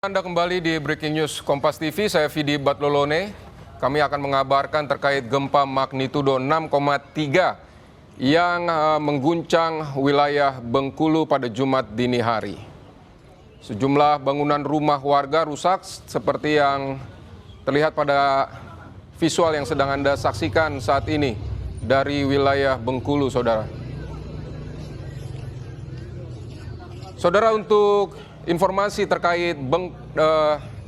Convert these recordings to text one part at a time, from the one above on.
Anda kembali di Breaking News Kompas TV, saya Vidi Batlolone. Kami akan mengabarkan terkait gempa magnitudo 6,3 yang mengguncang wilayah Bengkulu pada Jumat dini hari. Sejumlah bangunan rumah warga rusak seperti yang terlihat pada visual yang sedang Anda saksikan saat ini dari wilayah Bengkulu, saudara. Saudara, untuk informasi terkait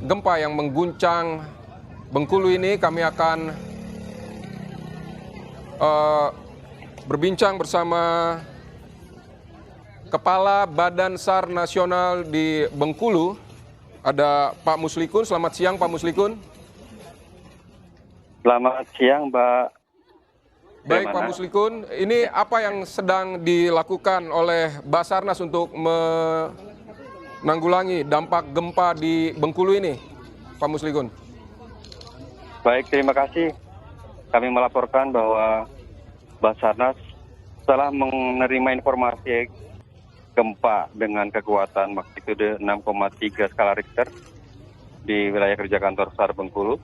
gempa yang mengguncang Bengkulu ini, kami akan berbincang bersama Kepala Badan SAR Nasional di Bengkulu. Ada Pak Muslikun. Selamat siang, Pak Muslikun. Selamat siang, Mbak. Baik, Pak Muslikun. Ini apa yang sedang dilakukan oleh Basarnas untuk menanggulangi dampak gempa di Bengkulu ini, Pak Muslikun? Baik, terima kasih. Kami melaporkan bahwa Basarnas telah menerima informasi gempa dengan kekuatan magnitudo 6,3 skala Richter di wilayah kerja kantor SAR Bengkulu.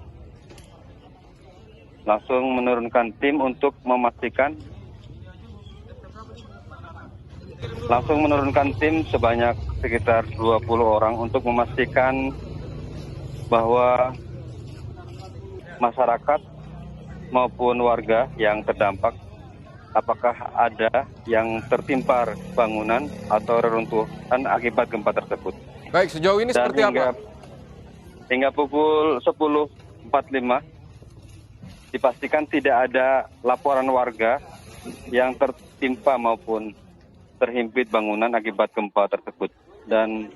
Langsung menurunkan tim untuk memastikan, sebanyak sekitar 20 orang untuk memastikan bahwa masyarakat maupun warga yang terdampak apakah ada yang tertimpa bangunan atau reruntuhan akibat gempa tersebut. Baik, sejauh ini seperti apa? Hingga pukul 10.45 dipastikan tidak ada laporan warga yang tertimpa maupun terhimpit bangunan akibat gempa tersebut. Dan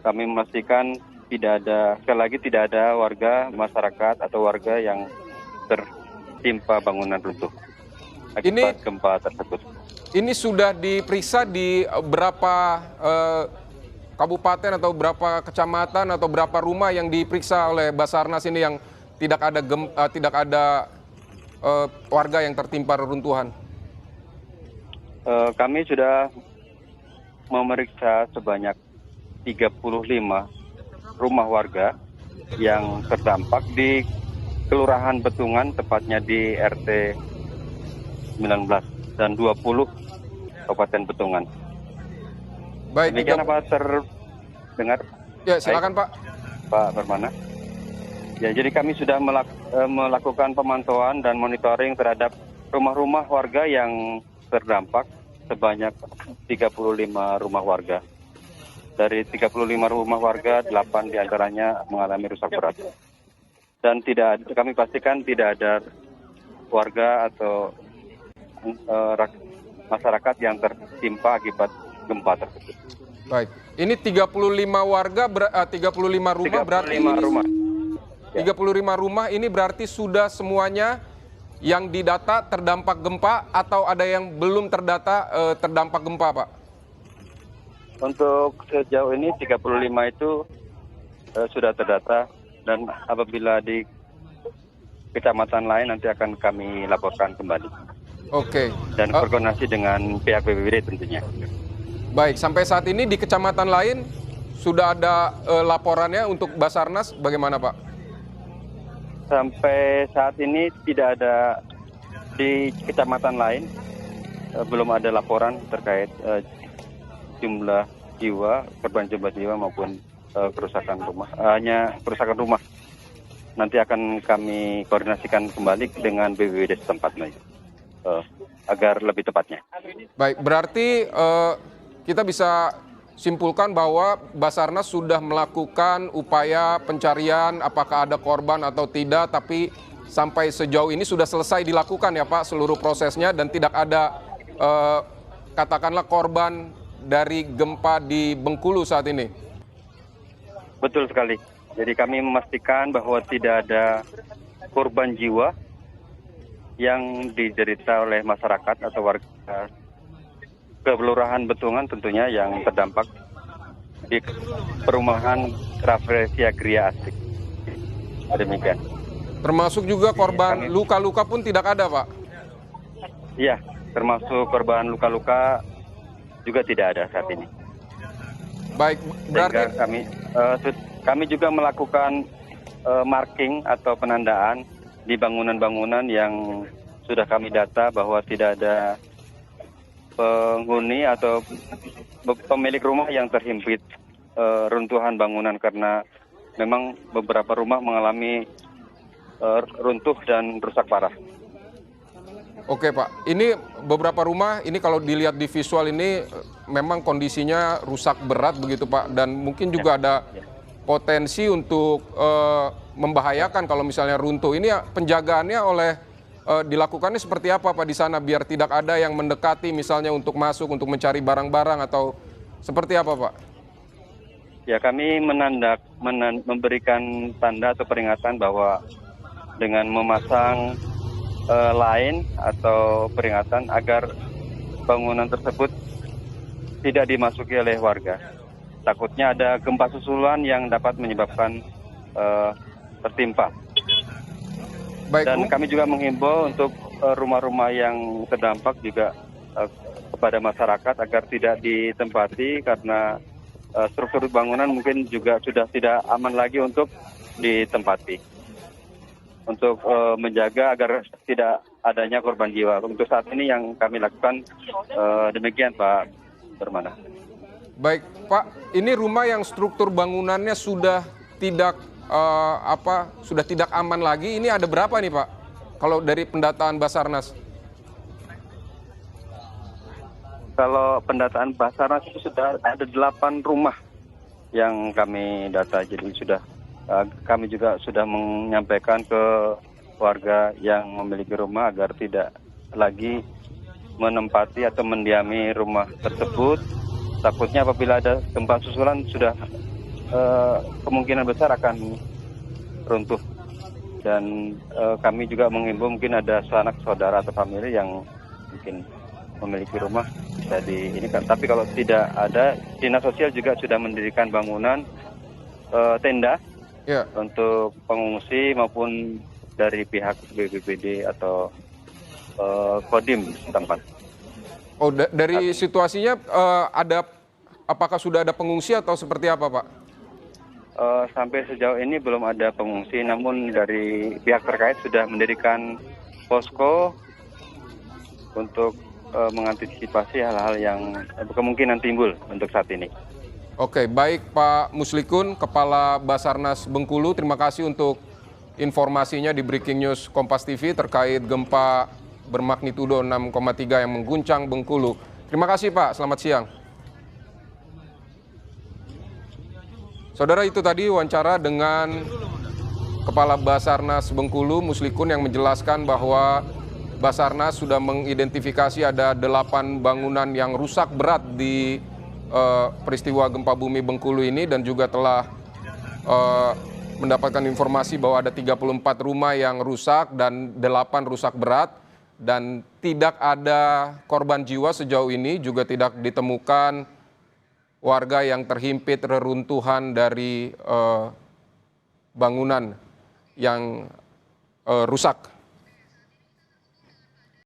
kami memastikan sekali lagi tidak ada warga, masyarakat atau warga yang tertimpa bangunan runtuh akibat gempa tersebut. Ini sudah diperiksa di berapa kabupaten atau berapa kecamatan atau berapa rumah yang diperiksa oleh Basarnas ini yang tidak ada warga yang tertimpa reruntuhan? Kami sudah memeriksa sebanyak 35 rumah warga yang terdampak di Kelurahan Betungan, tepatnya di RT 19 dan 20 Kabupaten Betungan. Baik, demikian apa terdengar? Ya, silakan Pak. Pak Permana. Ya, jadi kami sudah melakukan pemantauan dan monitoring terhadap rumah-rumah warga yang terdampak sebanyak 35 rumah warga. Dari 35 rumah warga, 8 diantaranya mengalami rusak berat. Dan kami pastikan tidak ada warga atau masyarakat yang tertimpa akibat gempa tersebut. Baik, ini 35 warga, 35 rumah berarti 35 rumah. 35 rumah ini berarti sudah semuanya yang didata terdampak gempa atau ada yang belum terdata terdampak gempa, Pak? Untuk sejauh ini 35 itu sudah terdata, dan apabila di kecamatan lain nanti akan kami laporkan kembali. Oke. Dan berkoordinasi dengan pihak BPBD tentunya. Baik, sampai saat ini di kecamatan lain sudah ada laporannya untuk Basarnas, bagaimana, Pak? Sampai saat ini tidak ada di kecamatan lain, belum ada laporan terkait jumlah jiwa, korban jumlah jiwa maupun kerusakan rumah. Hanya kerusakan rumah. Nanti akan kami koordinasikan kembali dengan BPBD setempat lagi, agar lebih tepatnya. Baik, berarti kita bisa simpulkan bahwa Basarnas sudah melakukan upaya pencarian apakah ada korban atau tidak, tapi sampai sejauh ini sudah selesai dilakukan ya Pak seluruh prosesnya dan tidak ada katakanlah korban dari gempa di Bengkulu saat ini. Betul sekali. Jadi kami memastikan bahwa tidak ada korban jiwa yang diderita oleh masyarakat atau warga Kelurahan Betungan tentunya yang terdampak di perumahan Rafflesia Gria Asik. Demikian. Termasuk juga korban luka-luka pun tidak ada, Pak? Iya, termasuk korban luka-luka juga tidak ada saat ini. Baik, berarti kami kami juga melakukan marking atau penandaan di bangunan-bangunan yang sudah kami data bahwa tidak ada penghuni atau pemilik rumah yang terhimpit runtuhan bangunan, karena memang beberapa rumah mengalami runtuh dan rusak parah. Oke Pak, ini beberapa rumah, ini kalau dilihat di visual ini memang kondisinya rusak berat begitu Pak, dan mungkin juga ada potensi untuk membahayakan kalau misalnya runtuh. Ini penjagaannya dilakukannya seperti apa Pak di sana, biar tidak ada yang mendekati misalnya untuk masuk, untuk mencari barang-barang, atau seperti apa Pak? Ya, kami memberikan tanda atau peringatan bahwa dengan memasang line atau peringatan agar bangunan tersebut tidak dimasuki oleh warga. Takutnya ada gempa susulan yang dapat menyebabkan tertimpa. Baik, Dan kami juga menghimbau untuk rumah-rumah yang terdampak juga kepada masyarakat agar tidak ditempati, karena struktur bangunan mungkin juga sudah tidak aman lagi untuk ditempati. Untuk menjaga agar tidak adanya korban jiwa. Untuk saat ini yang kami lakukan demikian Pak Permana. Baik Pak, ini rumah yang struktur bangunannya sudah tidak sudah tidak aman lagi. Ini ada berapa nih Pak? Kalau dari pendataan Basarnas? Kalau pendataan Basarnas itu sudah ada 8 rumah yang kami data. Jadi kami juga sudah menyampaikan ke warga yang memiliki rumah agar tidak lagi menempati atau mendiami rumah tersebut. Takutnya apabila ada gempa susulan sudah kemungkinan besar akan runtuh. Dan kami juga menghimbau mungkin ada sanak saudara atau famili yang mungkin memiliki rumah bisa diinikan. Tapi kalau tidak ada, Dinas Sosial juga sudah mendirikan bangunan tenda untuk pengungsi maupun dari pihak BPBD atau Kodim setempat. Oh, dari situasinya apakah sudah ada pengungsi atau seperti apa Pak? Sampai sejauh ini belum ada pengungsi, namun dari pihak terkait sudah mendirikan posko untuk mengantisipasi hal-hal yang kemungkinan timbul untuk saat ini. Oke, baik Pak Muslikun, Kepala Basarnas Bengkulu, terima kasih untuk informasinya di Breaking News Kompas TV terkait gempa bermagnitudo 6,3 yang mengguncang Bengkulu. Terima kasih Pak, selamat siang. Saudara, itu tadi wawancara dengan Kepala Basarnas Bengkulu, Muslikun, yang menjelaskan bahwa Basarnas sudah mengidentifikasi ada 8 bangunan yang rusak berat di peristiwa gempa bumi Bengkulu ini, dan juga telah mendapatkan informasi bahwa ada 34 rumah yang rusak dan 8 rusak berat, dan tidak ada korban jiwa sejauh ini, juga tidak ditemukan warga yang terhimpit reruntuhan dari bangunan yang rusak.